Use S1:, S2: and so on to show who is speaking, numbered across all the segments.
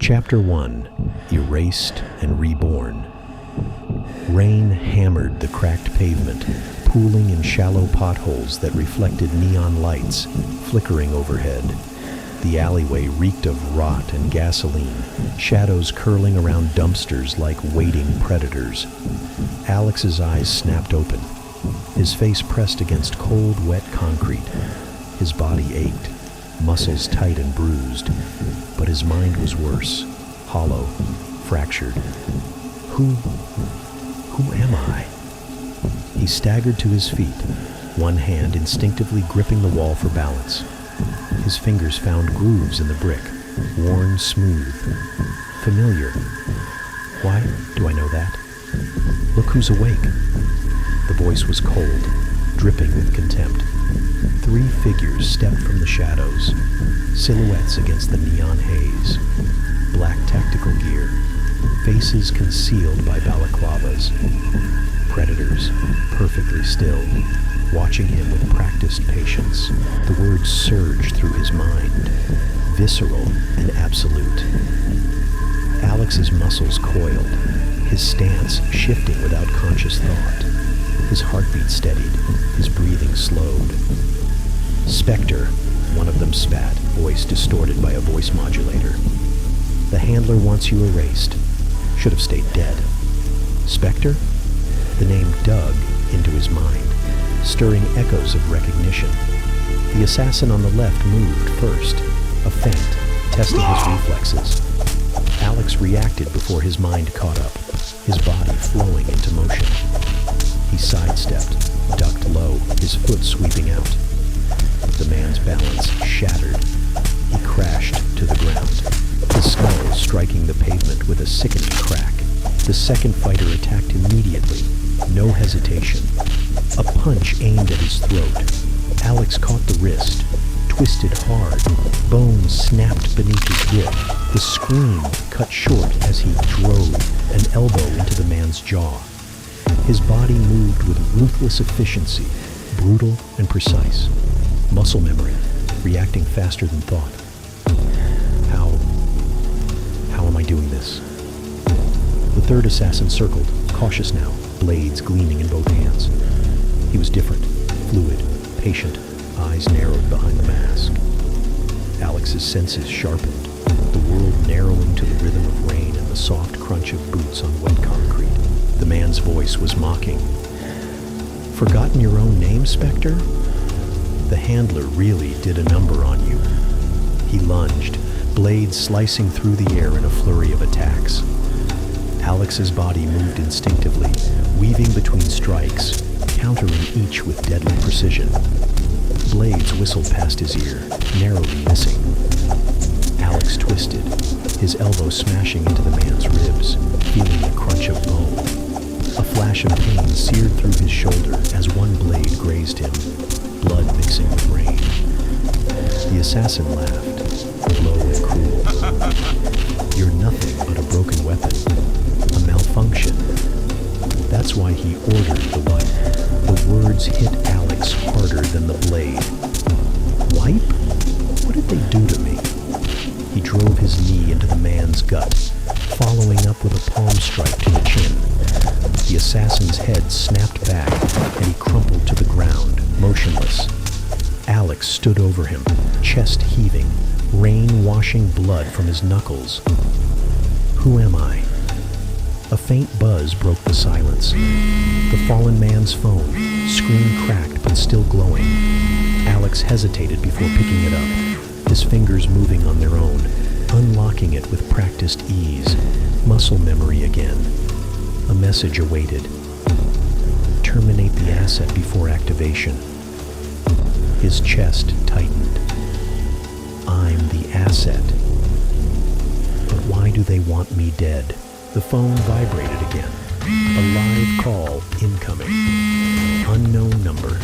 S1: Chapter 1: Erased and Reborn. Rain hammered the cracked pavement, pooling in shallow potholes that reflected neon lights flickering overhead. The alleyway reeked of rot and gasoline, shadows curling around dumpsters like waiting predators. Alex's eyes snapped open, his face pressed against cold, wet concrete. His body ached, muscles tight and bruised, but his mind was worse, hollow, fractured. Who am I? He staggered to his feet, one hand instinctively gripping the wall for balance. His fingers found grooves in the brick, worn smooth, familiar. Why do I know that? Look who's awake. The voice was cold, dripping with contempt. 3 figures stepped from the shadows, silhouettes against the neon haze. Black tactical gear, faces concealed by balaclavas. Predators, perfectly still, watching him with practiced patience. The words surged through his mind, visceral and absolute. Alex's muscles coiled, his stance shifting without conscious thought. His heartbeat steadied, his breathing slowed. "Spectre," one of them spat, voice distorted by a voice modulator. "The handler wants you erased. Should have stayed dead." Spectre? The name dug into his mind, stirring echoes of recognition. The assassin on the left moved first, a feint, testing his reflexes. Alex reacted before his mind caught up, his body flowing into motion. He sidestepped, ducked low, his foot sweeping out. The man's balance shattered. He crashed to the ground, his skull striking the pavement with a sickening crack. The second fighter attacked immediately, no hesitation. A punch aimed at his throat. Alex caught the wrist, twisted hard. Bones snapped beneath his grip. The scream cut short as he drove an elbow into the man's jaw. His body moved with ruthless efficiency, brutal and precise. Muscle memory, reacting faster than thought. How am I doing this? The third assassin circled, cautious now, blades gleaming in both hands. He was different, fluid, patient, eyes narrowed behind the mask. Alex's senses sharpened, the world narrowing to the rhythm of rain and the soft crunch of boots on wet concrete. The man's voice was mocking. "Forgotten your own name, Spectre? The handler really did a number on you." He lunged, blades slicing through the air in a flurry of attacks. Alex's body moved instinctively, weaving between strikes, countering each with deadly precision. Blades whistled past his ear, narrowly missing. Alex twisted, his elbow smashing into the man's ribs, feeling the crunch of bone. A flash of pain seared through his shoulder as one blade grazed him, blood mixing with rain. The assassin laughed, low and cruel. "You're nothing but a broken weapon, a malfunction." That's why he ordered the wipe. The words hit Alex harder than the blade. "Wipe? What did they do to me?" He drove his knee into the man's gut, following up with a palm strike to the chin. The assassin's head snapped back, and he crumpled to the ground, motionless. Alex stood over him, chest heaving, rain washing blood from his knuckles. "Who am I?" A faint buzz broke the silence. The fallen man's phone, screen cracked but still glowing. Alex hesitated before picking it up, his fingers moving on their own, unlocking it with practiced ease. Muscle memory again. A message awaited. Terminate the asset before activation. His chest tightened. I'm the asset. But why do they want me dead? The phone vibrated again. A live call incoming. Unknown number.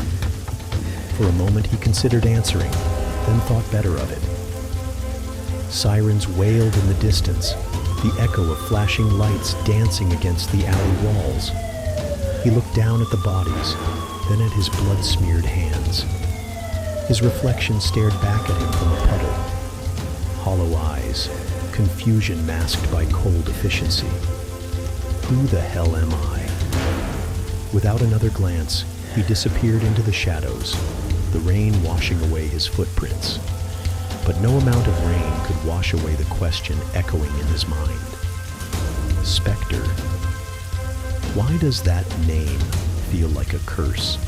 S1: For a moment he considered answering, then thought better of it. Sirens wailed in the distance, the echo of flashing lights dancing against the alley walls. He looked down at the bodies, then at his blood-smeared hands. His reflection stared back at him from a puddle. Hollow eyes, confusion masked by cold efficiency. Who the hell am I? Without another glance, he disappeared into the shadows, the rain washing away his footprints. But no amount of rain could wash away the question echoing in his mind. Spectre. Why does that name feel like a curse?